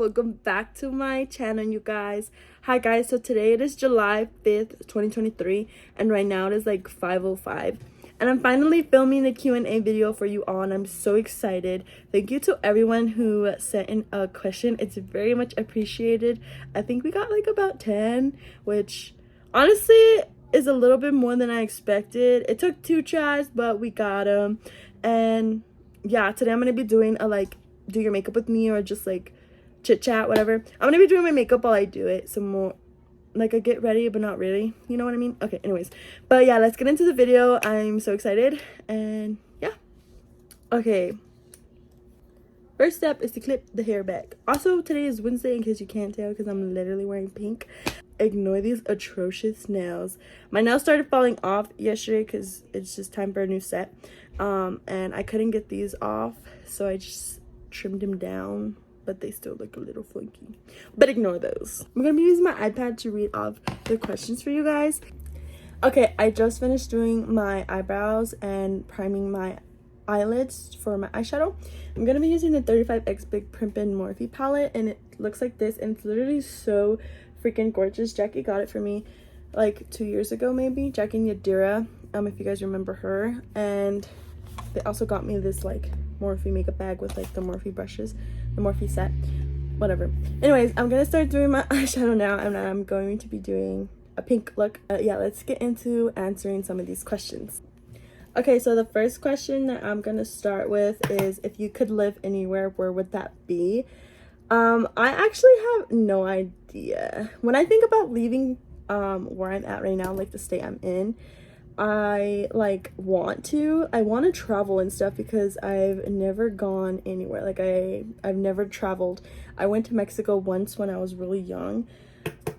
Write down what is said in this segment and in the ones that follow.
welcome back to my channel, you guys. Hi guys, so today it is July 5th 2023, and right now it is like 5:05, and I'm finally filming the Q&A video for you all, and I'm so excited. Thank you to everyone who sent in a question. It's very much appreciated. I think we got like about 10, which honestly is a little bit more than I expected. It took 2 tries, but we got them. And yeah, today I'm gonna be doing a like do your makeup with me, or just like chit chat, whatever. I'm gonna be doing my makeup while I do it, some more like a get ready but not really, you know what I mean? Okay, anyways, but yeah, let's get into the video. I'm so excited, and yeah. Okay, first step is to clip the hair back. Also, today is Wednesday, in case you can't tell, because I'm literally wearing pink. Ignore these atrocious nails. My nails started falling off yesterday because it's just time for a new set, and I couldn't get these off, so I just trimmed them down, but they still look a little funky, but ignore those. I'm gonna be using my iPad to read off the questions for you guys. Okay, I just finished doing my eyebrows and priming my eyelids for my eyeshadow. I'm gonna be using the 35X Big Primpin' Morphe palette, and it looks like this, and it's literally so freaking gorgeous. Jackie got it for me like 2 years ago, maybe. Jackie Yadira, if you guys remember her. And they also got me this like Morphe makeup bag with like the Morphe brushes, the Morphe set, whatever. Anyways, I'm gonna start doing my eyeshadow now, and I'm going to be doing a pink look. Yeah, let's get into answering some of these questions. Okay, so the first question that I'm gonna start with is, if you could live anywhere, where would that be? I actually have no idea. When I think about leaving where I'm at right now, like the state I'm in, I want to travel and stuff, because I've never gone anywhere. Like I've never traveled. I went to Mexico once when I was really young,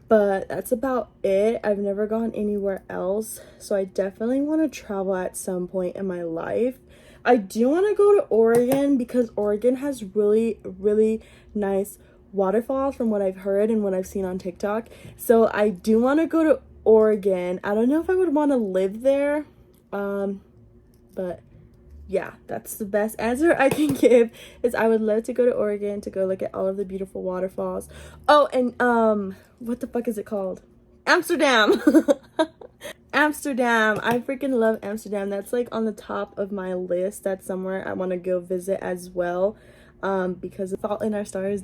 but that's about it. I've never gone anywhere else, so I definitely want to travel at some point in my life. I do want to go to Oregon, because Oregon has really nice waterfalls from what I've heard and what I've seen on TikTok. So I do want to go to Oregon. I don't know if I would want to live there, but yeah, that's the best answer I can give, is I would love to go to Oregon to go look at all of the beautiful waterfalls. Oh, and what the fuck is it called? Amsterdam. Amsterdam. I freaking love Amsterdam. That's like on the top of my list. That's somewhere I want to go visit as well, because of Fault in Our Stars,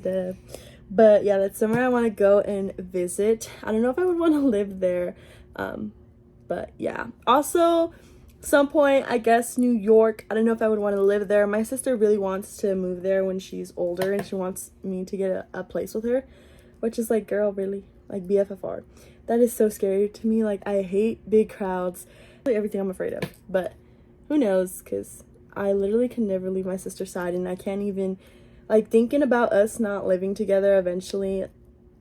but yeah, that's somewhere I want to go and visit. I don't know if I would want to live there, but yeah. Also, some point, I guess New York. I don't know if I would want to live there. My sister really wants to move there when she's older, and she wants me to get a place with her, which is like, girl, really? Like BFFR. That is so scary to me. Like, I hate big crowds, everything I'm afraid of, but who knows, because I literally can never leave my sister's side, and I can't even, like, thinking about us not living together eventually,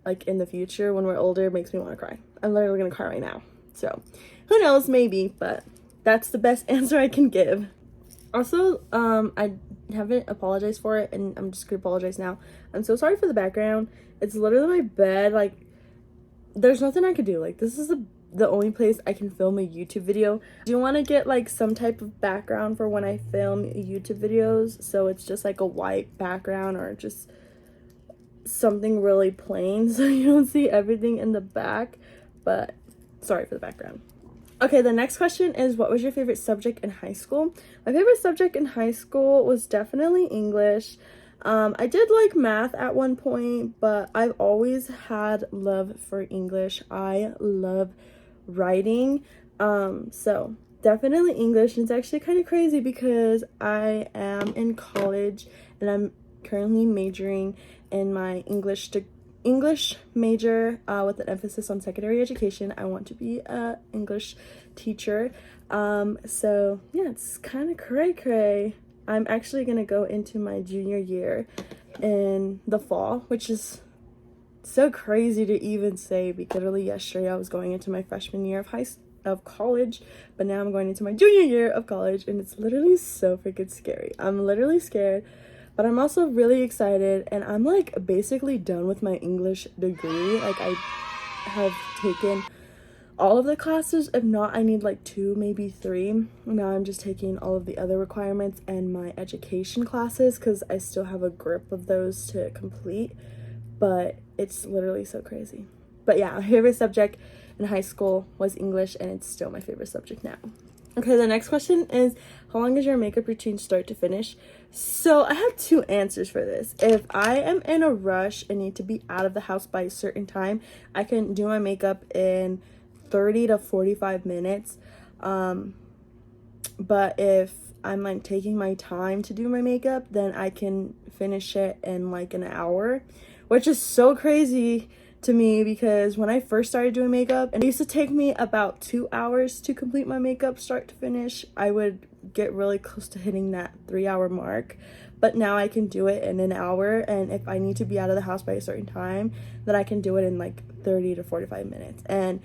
like in the future when we're older, makes me want to cry. I'm literally gonna cry right now. So who knows, maybe, but that's the best answer I can give. Also, I haven't apologized for it, and I'm just gonna apologize now. I'm so sorry for the background. It's literally my bed. Like, there's nothing I could do. Like, this is the only place I can film a YouTube video. I do want to get like some type of background for when I film YouTube videos, so it's just like a white background, or just something really plain, so you don't see everything in the back. But sorry for the background. Okay, the next question is, what was your favorite subject in high school? My favorite subject in high school was definitely English. I did like math at one point, but I've always had love for English. I love writing, so definitely English. And it's actually kind of crazy, because I am in college, and I'm currently majoring in my English major, with an emphasis on secondary education. I want to be a English teacher, so yeah, it's kind of cray. I'm actually gonna go into my junior year in the fall, which is so crazy to even say, because literally yesterday I was going into my freshman year of college, but now I'm going into my junior year of college, and it's literally so freaking scary. I'm literally scared, but I'm also really excited, and I'm like basically done with my English degree. Like, I have taken all of the classes. If not, I need like 2, maybe 3. Now I'm just taking all of the other requirements and my education classes, because I still have a grip of those to complete. but it's literally so crazy. But yeah, my favorite subject in high school was English, and it's still my favorite subject now. Okay, the next question is, how long is your makeup routine start to finish? So I have two answers for this. If I am in a rush and need to be out of the house by a certain time, I can do my makeup in 30 to 45 minutes. But if I'm like taking my time to do my makeup, then I can finish it in like an hour, which is so crazy to me because when I first started doing makeup, and it used to take me about 2 hours to complete my makeup start to finish, I would get really close to hitting that 3-hour mark. But now I can do it in an hour, and if I need to be out of the house by a certain time, then I can do it in like 30 to 45 minutes. And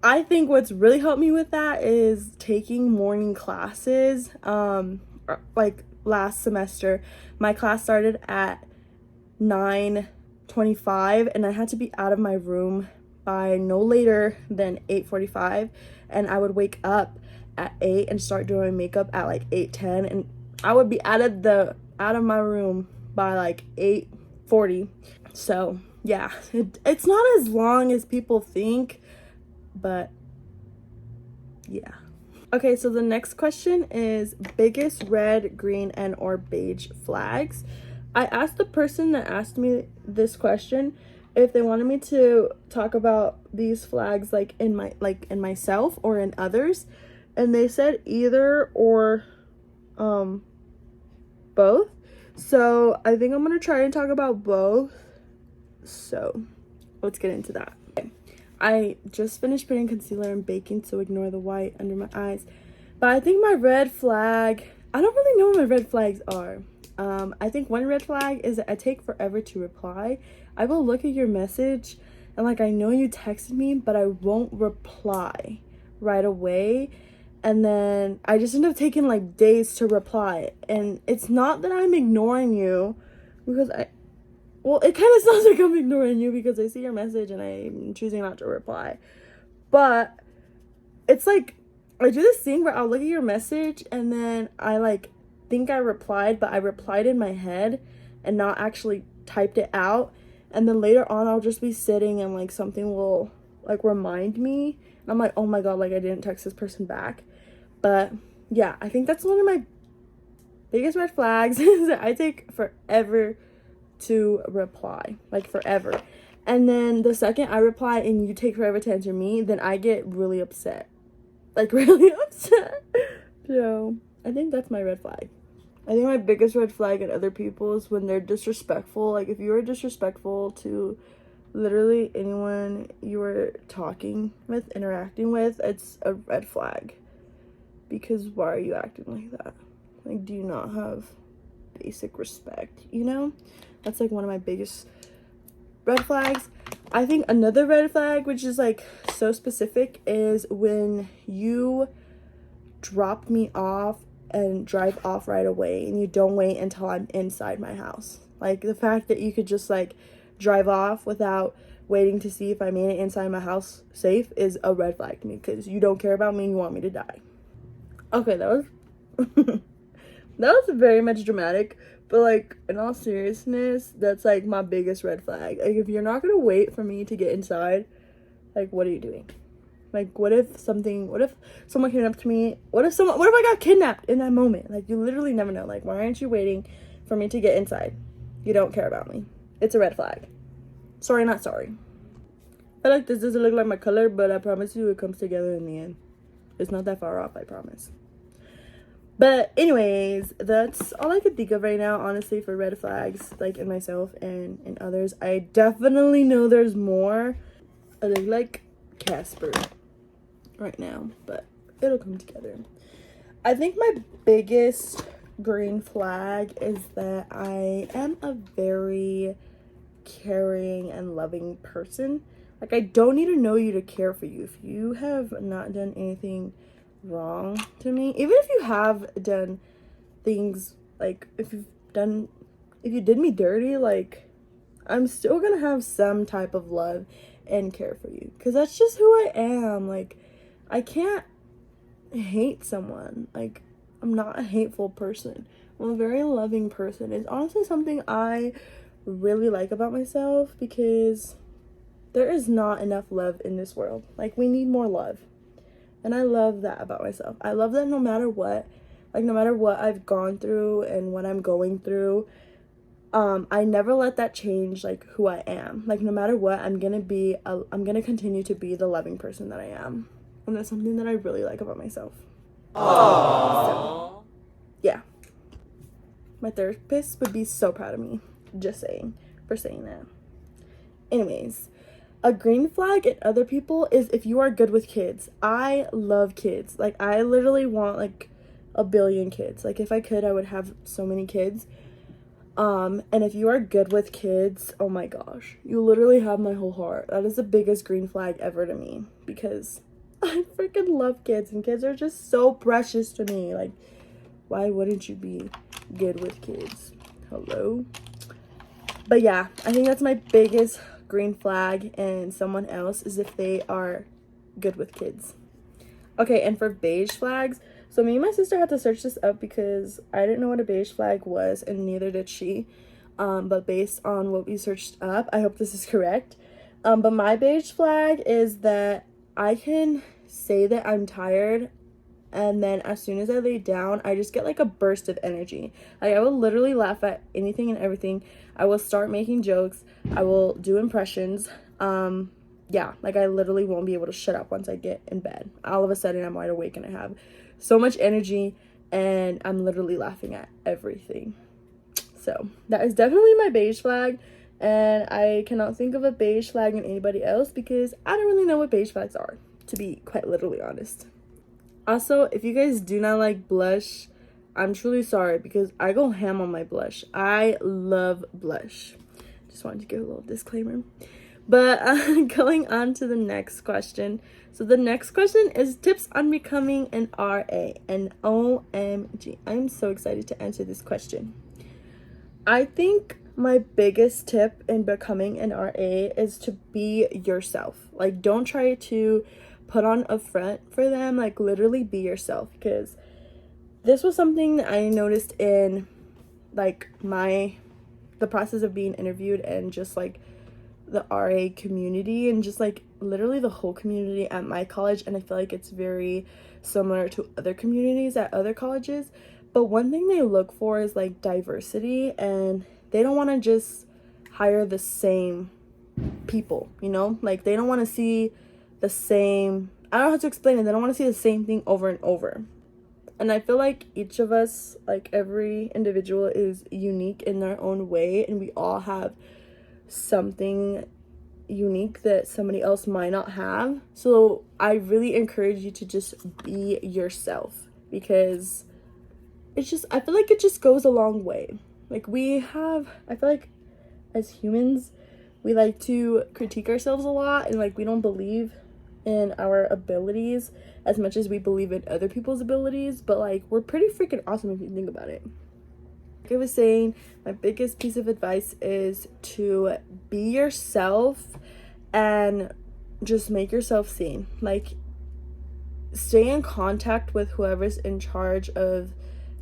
I think what's really helped me with that is taking morning classes. Like last semester, my class started at 9:25, and I had to be out of my room by no later than 8:45, and I would wake up at 8 and start doing my makeup at like 8:10, and I would be out of my room by like 8:40. So yeah, it's not as long as people think, but yeah. Okay, so the next question is biggest red, green, and or beige flags. I asked the person that asked me this question if they wanted me to talk about these flags like in myself or in others, and they said either or both. So I think I'm gonna try and talk about both. So let's get into that. I just finished putting concealer and baking, so ignore the white under my eyes. But I think my red flag, I don't really know what my red flags are. I think one red flag is that I take forever to reply. I will look at your message and like I know you texted me, but I won't reply right away. And then I just end up taking like days to reply. And it's not that I'm ignoring you, because well, it kind of sounds like I'm ignoring you because I see your message and I'm choosing not to reply. But it's like, I do this thing where I'll look at your message and then I like think I replied, but I replied in my head and not actually typed it out. And then later on, I'll just be sitting and like something will like remind me. And I'm like, oh my God, like I didn't text this person back. But yeah, I think that's one of my biggest red flags is that I take forever to reply, like forever. And then the second I reply and you take forever to answer me, then I get really upset, like really upset. So I think that's my red flag. I think my biggest red flag at other people is when they're disrespectful. Like if you are disrespectful to literally anyone you are talking with, interacting with, it's a red flag. Because why are you acting like that? Like, do you not have basic respect, you know? That's like one of my biggest red flags. I think another red flag, which is like so specific, is when you drop me off and drive off right away and you don't wait until I'm inside my house. Like the fact that you could just like drive off without waiting to see if I made it inside my house safe is a red flag to me, because you don't care about me and you want me to die. Okay, that was that was very much dramatic, but like in all seriousness, that's like my biggest red flag. Like if you're not gonna wait for me to get inside, like what are you doing? Like what if someone came up to me? What if I got kidnapped in that moment? Like you literally never know. Like why aren't you waiting for me to get inside? You don't care about me. It's a red flag. Sorry, not sorry. I feel like this doesn't look like my color, but I promise you it comes together in the end. It's not that far off, I promise. But anyways, that's all I could think of right now, honestly, for red flags, like in myself and in others. I definitely know there's more. I look like Casper right now, but it'll come together. I think my biggest green flag is that I am a very caring and loving person. Like I don't need to know you to care for you. If you have not done anything wrong to me, even if you have done things, like if you did me dirty, like I'm still gonna have some type of love and care for you, because that's just who I am. Like I can't hate someone. Like I'm not a hateful person. I'm a very loving person. It's honestly something I really like about myself, because there is not enough love in this world. Like, we need more love. And I love that about myself. I love that no matter what, like, no matter what I've gone through and what I'm going through, I never let that change, like, who I am. Like, no matter what, I'm gonna continue to be the loving person that I am. And that's something that I really like about myself. Aww. So, yeah. My therapist would be so proud of me. Just saying. For saying that. Anyways. A green flag in other people is if you are good with kids. I love kids. Like, I literally want, like, 1,000,000,000 kids. Like, if I could, I would have so many kids. And if you are good with kids, oh my gosh, you literally have my whole heart. That is the biggest green flag ever to me, because I freaking love kids, and kids are just so precious to me. Like, why wouldn't you be good with kids? Hello? But yeah, I think that's my biggest green flag in someone else, is if they are good with kids. Okay, and for beige flags, so me and my sister had to search this up because I didn't know what a beige flag was, and neither did she. But based on what we searched up, I hope this is correct. But my beige flag is that I can say that I'm tired, and then as soon as I lay down, I just get like a burst of energy. Like, I will literally laugh at anything and everything. I will start making jokes. I will do impressions. Yeah, like, I literally won't be able to shut up once I get in bed. All of a sudden, I'm wide awake and I have so much energy, and I'm literally laughing at everything. So that is definitely my beige flag, and I cannot think of a beige flag in anybody else because I don't really know what beige flags are, to be quite literally honest. Also, if you guys do not like blush, I'm truly sorry, because I go ham on my blush. I love blush. Just wanted to give a little disclaimer. But going on to the next question. So the next question is tips on becoming an RA. And OMG, I'm so excited to answer this question. I think my biggest tip in becoming an RA is to be yourself. Like, don't try to put on a front for them. Like, literally be yourself, because this was something that I noticed in, like, the process of being interviewed, and just like the RA community, and just like literally the whole community at my college. And I feel like it's very similar to other communities at other colleges. But one thing they look for is like diversity, and they don't want to just hire the same people, you know? Like, they don't want to see the same, I don't know how to explain it, they don't want to see the same thing over and over. And I feel like each of us, like every individual, is unique in their own way, and we all have something unique that somebody else might not have. So I really encourage you to just be yourself, because it's just, I feel like it just goes a long way. Like, I feel like as humans, we like to critique ourselves a lot, and like, we don't believe in our abilities as much as we believe in other people's abilities. But like, we're pretty freaking awesome if you think about it. Like I was saying, my biggest piece of advice is to be yourself and just make yourself seen. Like, stay in contact with whoever's in charge of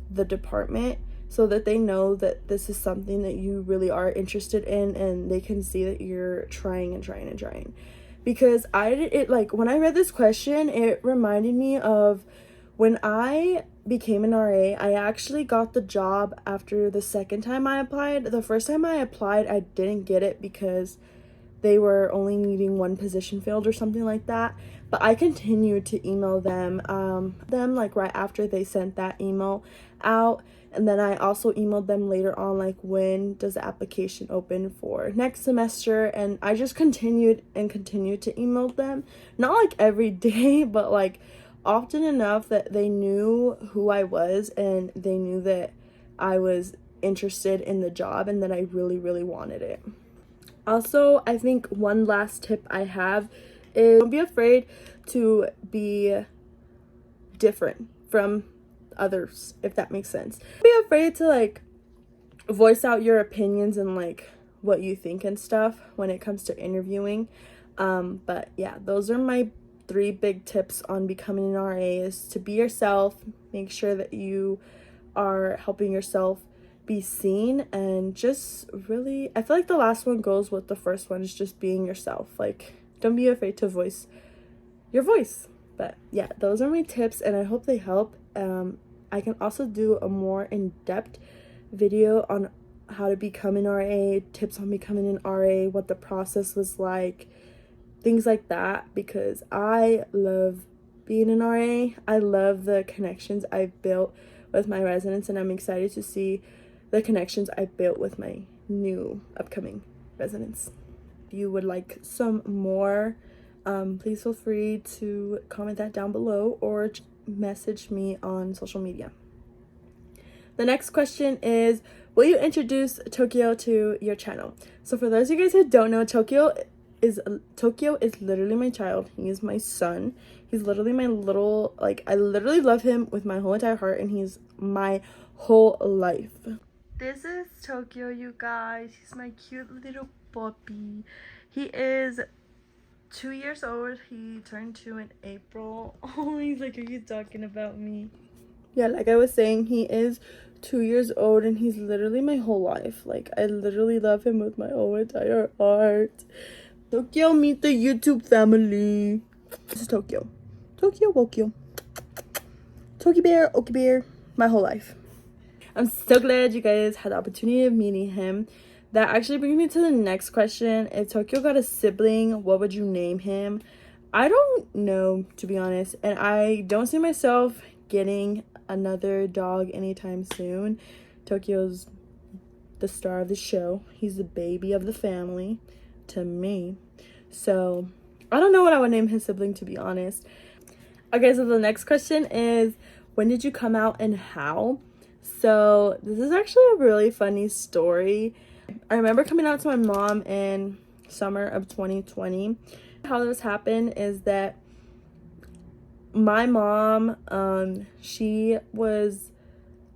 the department, so that they know that this is something that you really are interested in, and they can see that you're trying and trying and trying. Because when I read this question, it reminded me of when I became an RA. I actually got the job after the second time I applied. The first time I applied, I didn't get it because they were only needing one position filled or something like that. But I continued to email them like right after they sent that email out. And then I also emailed them later on, like, when does the application open for next semester? And I just continued to email them. Not like every day, but like often enough that they knew who I was, and they knew that I was interested in the job, and that I really, really wanted it. Also, I think one last tip I have is don't be afraid to be different from others, if that makes sense. Don't be afraid to like voice out your opinions and like what you think and stuff when it comes to interviewing. But yeah, those are my 3 big tips on becoming an RA: is to be yourself, make sure that you are helping yourself be seen, and just really, I feel like the last one goes with the first one, is just being yourself. Like, don't be afraid to voice your voice. But yeah, those are my tips, and I hope they help. I can also do a more in-depth video on how to become an RA, tips on becoming an RA, what the process was like, things like that, because I love being an RA. I love the connections I've built with my residents, and I'm excited to see the connections I built with my new upcoming residents. If you would like some more, please feel free to comment that down below or message me on social media. The next question is, will you introduce Tokyo to your channel? So for those of you guys who don't know, Tokyo is literally my child. He is my son. He's literally my little, like, I literally love him with my whole entire heart, and he's my whole life. This is Tokyo, you guys. He's my cute little puppy. He is 2 years old. He turned 2 in April. Oh, he's like, are you talking about me? Yeah, like I was saying, he is 2 years old, and he's literally my whole life. Like, I literally love him with my whole entire heart. Tokyo, meet the YouTube family. This is Tokyo. Tokyo, Wokyo. Toki Bear, Oki Bear, my whole life. I'm so glad you guys had the opportunity of meeting him. That actually brings me to the next question. If Tokyo got a sibling, what would you name him? I don't know, to be honest. And I don't see myself getting another dog anytime soon. Tokyo's the star of the show. He's the baby of the family to me. So I don't know what I would name his sibling, to be honest. Okay, so the next question is, when did you come out and how? So this is actually a really funny story. I remember coming out to my mom in summer of 2020. How this happened is that my mom, she was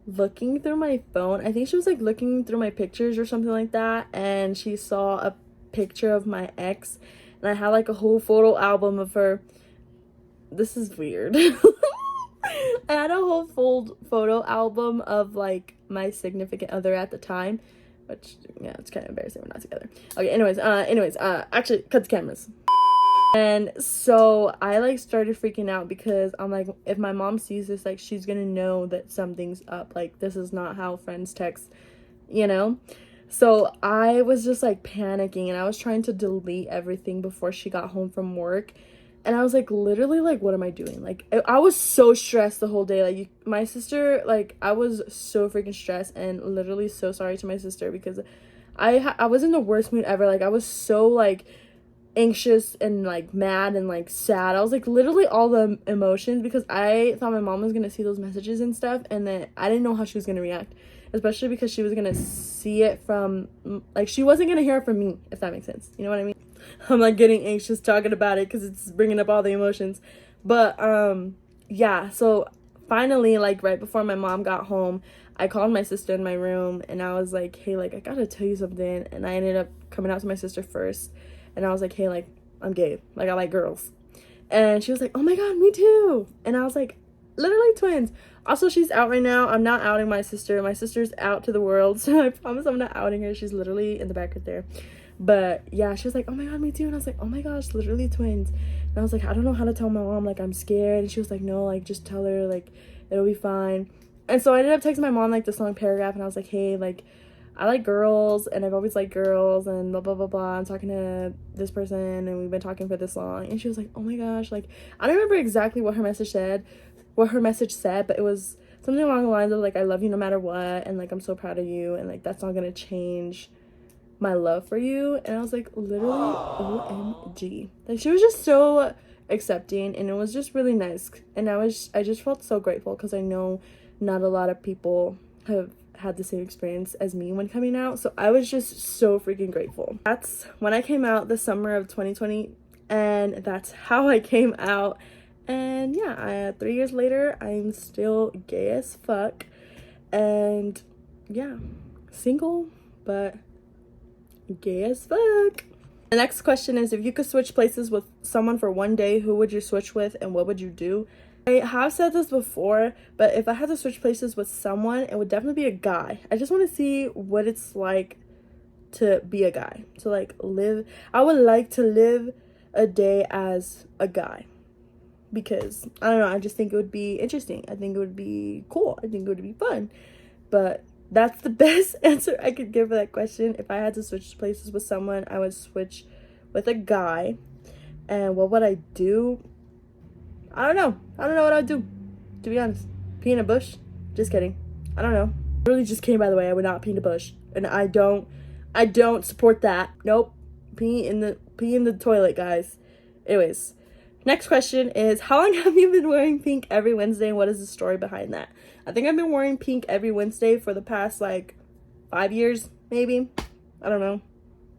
looking through my phone. I think she was like looking through my pictures or something like that, and she saw a picture of my ex, and I had like a whole photo album of her. This is weird. I had a whole full photo album of like my significant other at the time, which, yeah, it's kind of embarrassing, we're not together. Okay, anyways, actually, cut the cameras. And so I like started freaking out, because I'm like, if my mom sees this, like, she's gonna know that something's up. Like, this is not how friends text, you know? So I was just like panicking, and I was trying to delete everything before she got home from work. And I was like, literally, like, what am I doing? Like, I was so stressed the whole day. Like, my sister, like, I was so freaking stressed, and literally so sorry to my sister, because I was in the worst mood ever. Like, I was so, like, anxious and, like, mad and, like, sad. I was, like, literally all the emotions, because I thought my mom was gonna see those messages and stuff, and then I didn't know how she was gonna react, especially because she was gonna see it from, like, she wasn't gonna hear it from me, if that makes sense. You know what I mean? I'm like getting anxious talking about it, because it's bringing up all the emotions. But yeah, so finally, like, right before my mom got home, I called my sister in my room, and I was like, hey, like, I gotta tell you something. And I ended up coming out to my sister first, and I was like, hey, like, I'm gay, like, I like girls. And she was like, oh my god, me too. And I was like, literally twins. Also, she's out right now. I'm not outing my sister. My sister's out to the world, so I promise I'm not outing her. She's literally in the back right there. But yeah, she was like, oh my god, me too. And I was like, oh my gosh, literally twins. And I was like, I don't know how to tell my mom, like, I'm scared. And she was like, no, like, just tell her, like, it'll be fine. And so I ended up texting my mom, like, this long paragraph, and I was like, hey, like, I like girls, and I've always liked girls, and blah blah blah blah. I'm talking to this person, and we've been talking for this long. And she was like, oh my gosh, like, I don't remember exactly what her message said, but it was something along the lines of, like, I love you no matter what, and, like, I'm so proud of you, and, like, that's not gonna change my love for you. And I was like, literally, OMG. Like, she was just so accepting, and it was just really nice. And I just felt so grateful, because I know not a lot of people have had the same experience as me when coming out. So I was just so freaking grateful. That's when I came out, the summer of 2020, and that's how I came out. And yeah, 3 years later, I'm still gay as fuck, and yeah, single, but gay as fuck. The next question is, if you could switch places with someone for one day, who would you switch with, and what would you do? I have said this before, but if I had to switch places with someone, it would definitely be a guy. I just want to see what it's like to be a guy, to like live. I would like to live a day as a guy, because I don't know, I just think it would be interesting. I think it would be cool. I think it would be fun. But that's the best answer I could give for that question. If I had to switch places with someone, I would switch with a guy. And what would I do? I don't know. I don't know what I'd do, to be honest. Pee in a bush? Just kidding. I don't know. Really just kidding, by the way. I would not pee in a bush. And I don't support that. Nope. Pee in the toilet, guys. Anyways, next question is, how long have you been wearing pink every Wednesday, and what is the story behind that? I think I've been wearing pink every Wednesday for the past like 5 years, maybe. I don't know.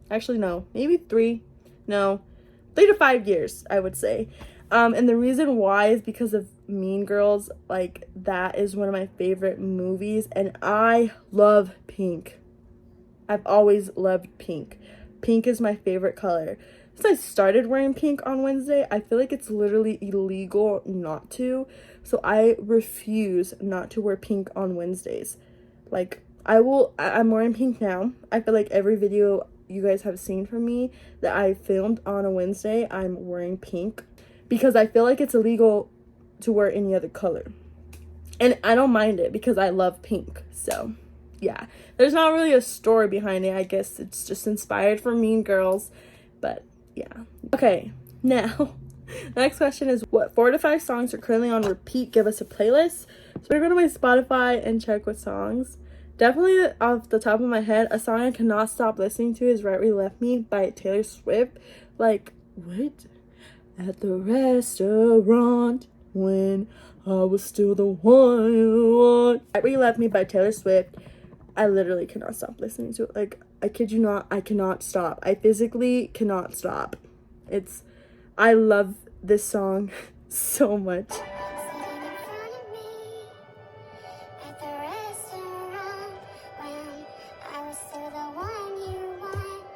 Actually, no. Maybe 3. No. 3 to 5 years, I would say. And the reason why is because of Mean Girls. Like, that is one of my favorite movies, and I love pink. I've always loved pink. Pink is my favorite color. Since I started wearing pink on Wednesday, I feel like it's literally illegal not to. So I refuse not to wear pink on Wednesdays. Like, I'm wearing pink now. I feel like every video you guys have seen from me that I filmed on a Wednesday, I'm wearing pink, because I feel like it's illegal to wear any other color. And I don't mind it because I love pink. So, yeah. There's not really a story behind it. I guess it's just inspired from Mean Girls. But, yeah. Okay, now, the next question is, what 4 to 5 songs are currently on repeat? Give us a playlist. So we're going to my Spotify and check what songs. Definitely off the top of my head, a song I cannot stop listening to is Right Where You Left Me by Taylor Swift. Like, what? At the restaurant when I was still the one you want. Right Where You Left Me by Taylor Swift. I literally cannot stop listening to it. Like, I kid you not, I cannot stop. I physically cannot stop. I love this song so much.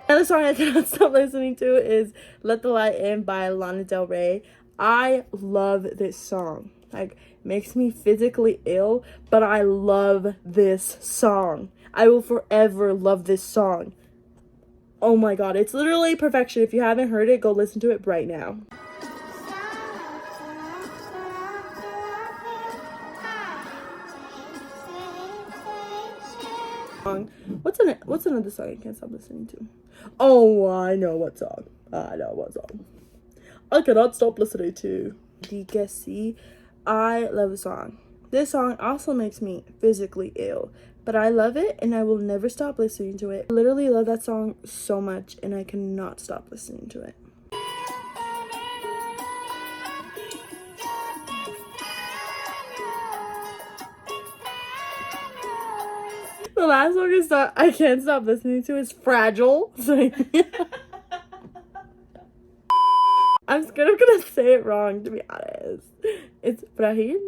Another song I cannot stop listening to is Let the Light In by Lana Del Rey. I love this song. Like, it makes me physically ill, but I love this song. I will forever love this song. Oh my god, it's literally perfection. If you haven't heard it, go listen to it right now. What's another song I can't stop listening to? Oh, I know what song. I cannot stop listening to DKC. I love the song. This song also makes me physically ill, but I love it and I will never stop listening to it. I literally love that song so much and I cannot stop listening to it. The last song I can't stop listening to is Fragile. I'm scared I'm gonna say it wrong, to be honest. It's Fragile.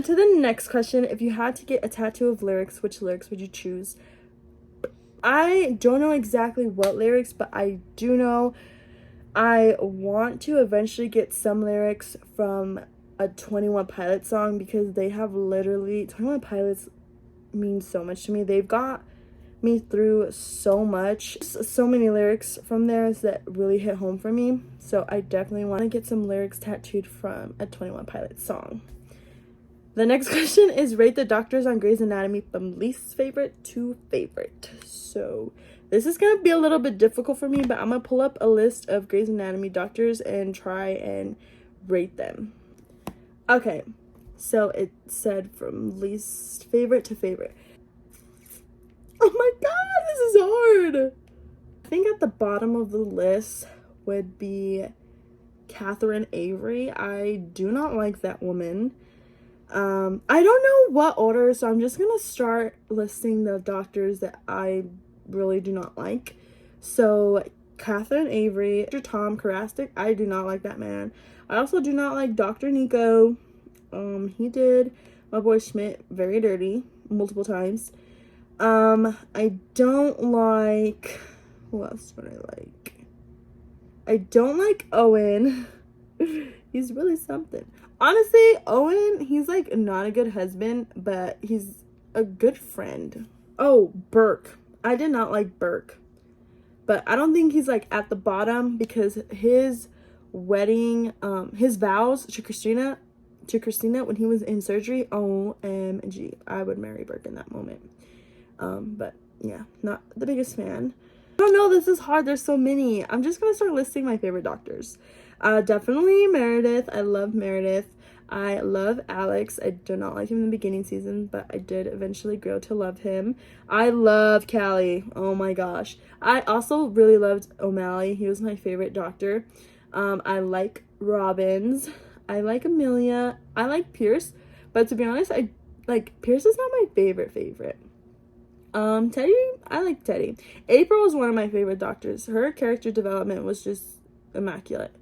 To the next question, if you had to get a tattoo of lyrics, which lyrics would you choose? I don't know exactly what lyrics, but I do know I want to eventually get some lyrics from a 21 Pilots song, because they have literally, 21 Pilots means so much to me. They've got me through so much. So many lyrics from theirs that really hit home for me. So I definitely want to get some lyrics tattooed from a 21 Pilots song. The next question is, rate the doctors on Grey's Anatomy from least favorite to favorite. So this is going to be a little bit difficult for me, but I'm going to pull up a list of Grey's Anatomy doctors and try and rate them. Okay, so it said from least favorite to favorite. Oh my god, this is hard. I think at the bottom of the list would be Catherine Avery. I do not like that woman. I don't know what order, so I'm just gonna start listing the doctors that I really do not like. So Catherine Avery, Dr. Tom Karastik. I do not like that man. I also do not like Dr. Nico. He did my boy Schmidt very dirty multiple times. I don't like, who else would I like? I don't like Owen. He's really something. Honestly, Owen, he's like not a good husband, but he's a good friend. Oh, Burke. I did not like Burke. But I don't think he's like at the bottom, because his wedding, his vows to Christina when he was in surgery, OMG, I would marry Burke in that moment. But yeah, not the biggest fan. I don't know, this is hard. There's so many. I'm just gonna start listing my favorite doctors. Definitely Meredith. I love Meredith. I love Alex. I do not like him in the beginning season, but I did eventually grow to love him. I love Callie. Oh my gosh. I also really loved O'Malley. He was my favorite doctor. I like Robbins. I like Amelia. I like Pierce. But to be honest, Pierce is not my favorite. Teddy, I like Teddy. April is one of my favorite doctors. Her character development was just immaculate.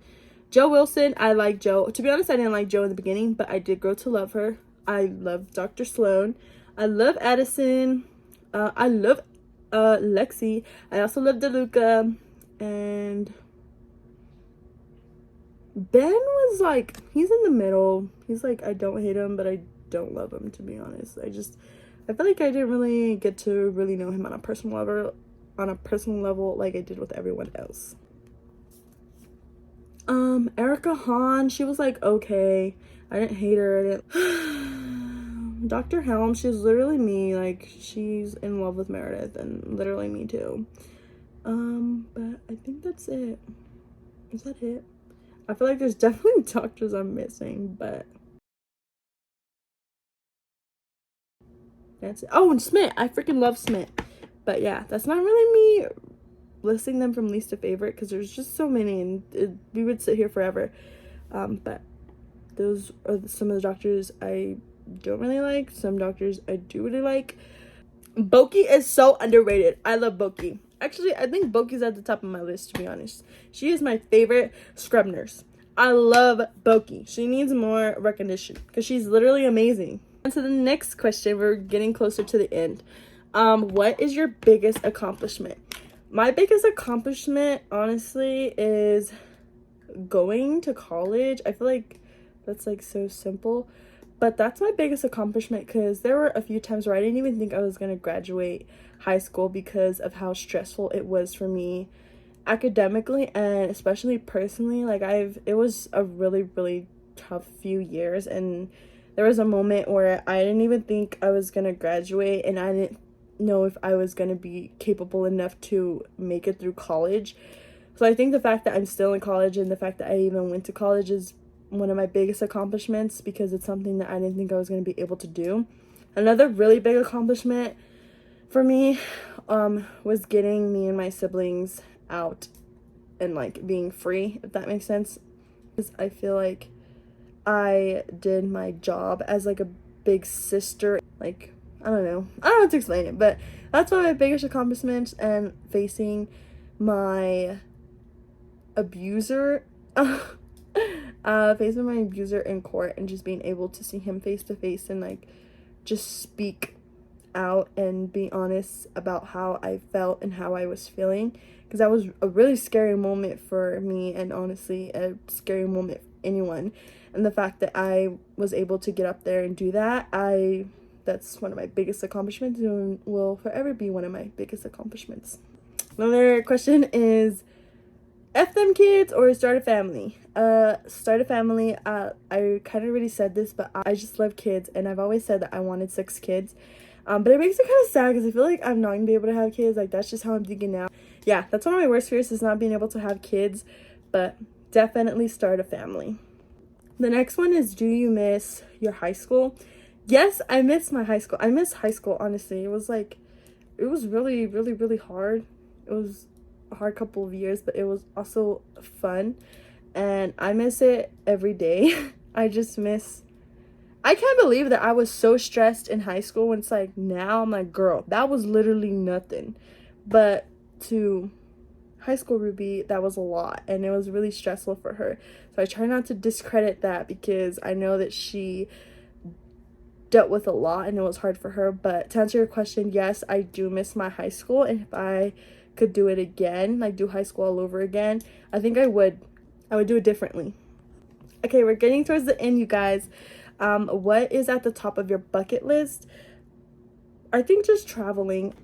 Joe Wilson, I like Joe. To be honest, I didn't like Joe in the beginning, but I did grow to love her. I love Dr. Sloan. I love Addison. I love Lexi. I also love DeLuca. And Ben was like, he's in the middle. He's like, I don't hate him, but I don't love him, to be honest. I feel like I didn't really get to really know him on a personal level like I did with everyone else. Erica Hahn, she was like okay. I didn't hate her. Dr. Helm, she's literally me. Like, she's in love with Meredith, and literally me too. But I think that's it. Is that it? I feel like there's definitely doctors I'm missing, but that's it. Oh, and Smith. I freaking love Smith. But yeah, that's not really me listing them from least to favorite, because there's just so many, and we would sit here forever. But those are some of the doctors I don't really like. Some doctors I do really like. Boki is so underrated. I love Boki. Actually, I think Boki's at the top of my list, to be honest. She is my favorite scrub nurse. I love Boki. She needs more recognition, because she's literally amazing. And so the next question, we're getting closer to the end. What is your biggest accomplishment? My biggest accomplishment, honestly, is going to college. I feel like that's like so simple, but that's my biggest accomplishment, because there were a few times where I didn't even think I was going to graduate high school because of how stressful it was for me academically, and especially personally. Like, it was a really tough few years, and there was a moment where I didn't even think I was going to graduate, and I didn't know if I was going to be capable enough to make it through college. So I think the fact that I'm still in college, and the fact that I even went to college, is one of my biggest accomplishments, because it's something that I didn't think I was going to be able to do. Another really big accomplishment for me was getting me and my siblings out and like being free, if that makes sense. Because I feel like I did my job as like a big sister. Like, I don't know how to explain it, but that's one of my biggest accomplishments. And facing my abuser facing my abuser in court, and just being able to see him face to face, and like just speak out and be honest about how I felt and how I was feeling, because that was a really scary moment for me, and honestly a scary moment for anyone. And the fact that I was able to get up there and do that, that's one of my biggest accomplishments, and will forever be one of my biggest accomplishments. Another question is, F them kids or start a family? Start a family. I kind of already said this, but I just love kids, and I've always said that I wanted 6 kids. But it makes me kind of sad, because I feel like I'm not gonna be able to have kids. Like, that's just how I'm thinking now. Yeah, that's one of my worst fears, is not being able to have kids, but definitely start a family. The next one is, do you miss your high school? Yes, I miss my high school. I miss high school, honestly. It was really hard. It was a hard couple of years, but it was also fun, and I miss it every day. I can't believe that I was so stressed in high school, when it's like, now I'm like, girl, that was literally nothing. But to high school Ruby, that was a lot, and it was really stressful for her. So I try not to discredit that, because I know that she dealt with a lot and it was hard for her. But to answer your question, yes, I do miss my high school, and if I could do it again, like do high school all over again, I think I would do it differently. Okay, we're getting towards the end, you guys. What is at the top of your bucket list? I think just traveling.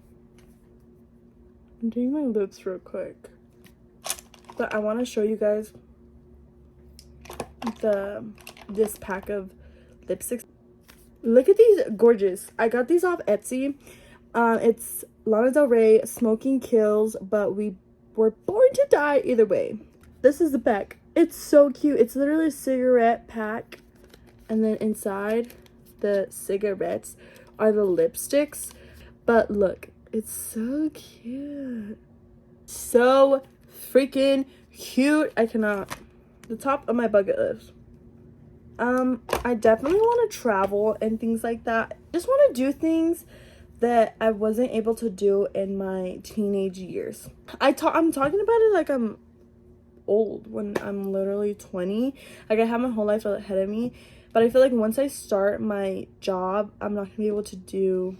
I'm doing my lips real quick, but I want to show you guys this pack of lipsticks. Look at these, gorgeous. I got these off Etsy. It's Lana Del Rey, Smoking Kills, but we were born to die either way. This is the pack. It's so cute. It's literally a cigarette pack, and then inside the cigarettes are the lipsticks. But look, it's so cute. So freaking cute. I cannot. The top of my bucket list. I definitely want to travel and things like that. Just want to do things that I wasn't able to do in my teenage years. I'm talking about it like I'm old, when I'm literally 20. Like, I have my whole life ahead of me, but I feel like once I start my job, I'm not gonna be able to do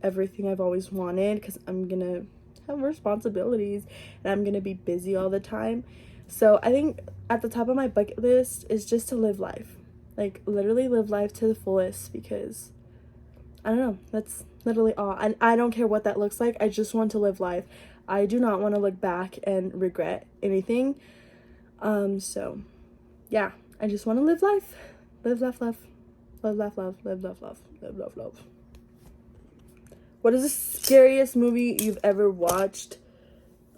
everything I've always wanted, because I'm gonna have responsibilities and I'm gonna be busy all the time. So I think at the top of my bucket list is just to live life, like literally live life to the fullest, because I don't know, that's literally all. And I don't care what that looks like. I just want to live life. I do not want to look back and regret anything. So yeah, I just want to live life. Live, laugh, love. Live, laugh, love. Live, laugh, love. Live, love, love. What is the scariest movie you've ever watched?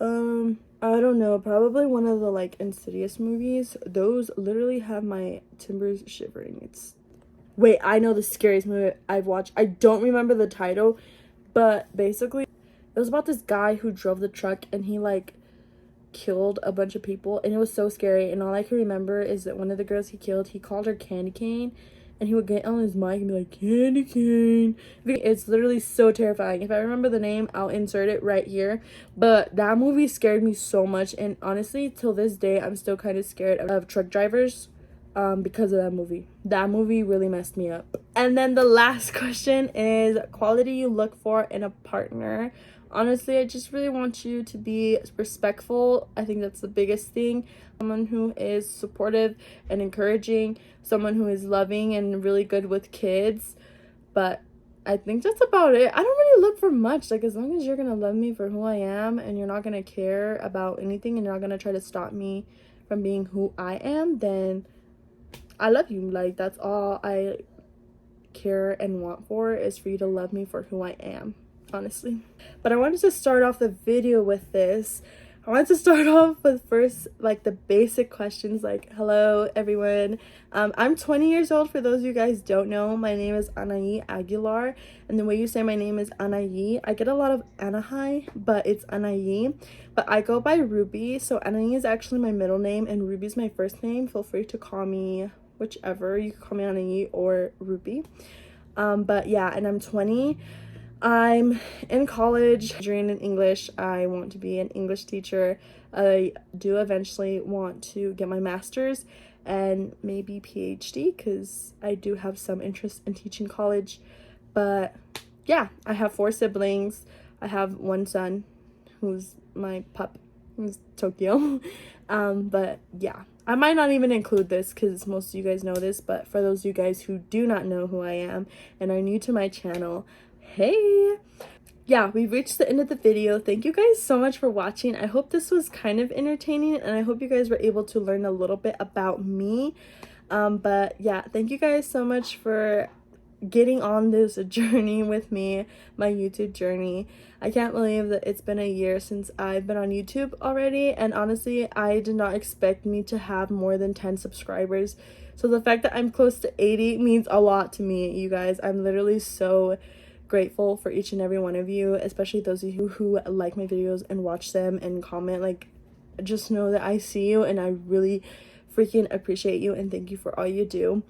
I don't know. Probably one of the like Insidious movies. Those literally have my timbers shivering. Wait, I know the scariest movie I've watched. I don't remember the title, but basically it was about this guy who drove the truck and he like killed a bunch of people, and it was so scary. And all I can remember is that one of the girls he killed, he called her Candy Cane, and he would get on his mic and be like, Candy Cane. It's literally so terrifying. If I remember the name, I'll insert it right here. But that movie scared me so much, and honestly till this day I'm still kind of scared of truck drivers, because of that movie. That movie really messed me up. And then the last question is quality you look for in a partner. Honestly, I just really want you to be respectful. I think that's the biggest thing. Someone who is supportive and encouraging, someone who is loving and really good with kids. But I think that's about it. I don't really look for much. Like, as long as you're gonna love me for who I am and you're not gonna care about anything and you're not gonna try to stop me from being who I am, then I love you. Like, that's all I care and want for, is for you to love me for who I am, honestly. But I wanted to start off the video with this. I wanted to start off with first, like, the basic questions, like, hello everyone. I'm 20 years old. For those of you guys don't know, my name is Anaí Aguilar, and the way you say my name is Anaí. I get a lot of Anahai, but it's Anaí. But I go by Ruby, so Anaí is actually my middle name and Ruby is my first name. Feel free to call me whichever. You can call me Anaí or Ruby. But yeah, and I'm 20. I'm in college, majoring in English. I want to be an English teacher. I do eventually want to get my master's and maybe PhD, because I do have some interest in teaching college. But yeah, I have 4 siblings. I have one son who's my pup, who's Tokyo. But yeah, I might not even include this because most of you guys know this, but for those of you guys who do not know who I am and are new to my channel, hey. Yeah, we've reached the end of the video. Thank you guys so much for watching. I hope this was kind of entertaining, and I hope you guys were able to learn a little bit about me. But yeah, thank you guys so much for getting on this journey with me, my YouTube journey. I can't believe that it's been a year since I've been on YouTube already, and honestly, I did not expect me to have more than 10 subscribers. So the fact that I'm close to 80 means a lot to me, you guys. I'm literally so grateful for each and every one of you, especially those of you who like my videos and watch them and comment. Like, just know that I see you and I really freaking appreciate you, and thank you for all you do.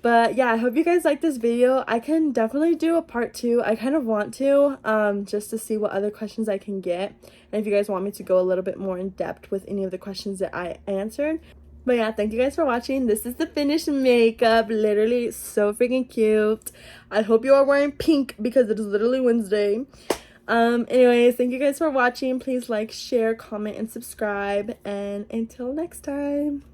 But yeah, I hope you guys like this video. I can definitely do a part 2. I kind of want to, just to see what other questions I can get. And if you guys want me to go a little bit more in depth with any of the questions that I answered. But yeah, thank you guys for watching. This is the finished makeup. Literally so freaking cute. I hope you are wearing pink because it is literally Wednesday. Anyways, thank you guys for watching. Please like, share, comment, and subscribe. And until next time.